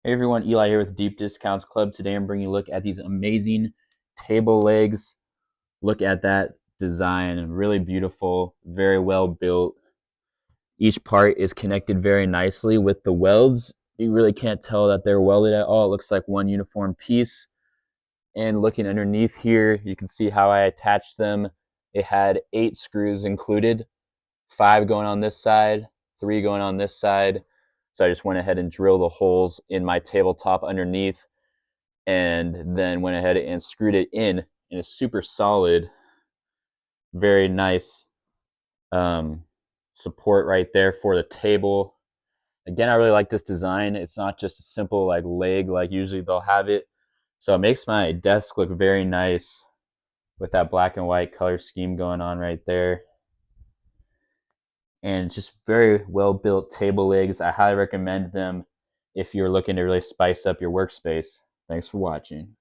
Hey everyone, Eli here with Deep Discounts Club. Today I'm bringing you a look at these amazing table legs. Look at that design, really beautiful, very well built. Each part is connected very nicely with the welds. You really can't tell that they're welded at all. It looks like one uniform piece. And looking underneath here, you can see how I attached them. It had 8 screws included, 5 going on this side, 3 going on this side. So I just went ahead and drilled the holes in my tabletop underneath and then went ahead and screwed it in a super solid, very nice support right there for the table. Again, I really like this design. It's not just a simple like leg like usually they'll have it. So it makes my desk look very nice with that black and white color scheme going on right there. And just very well built table legs. I highly recommend them if you're looking to really spice up your workspace. Thanks for watching.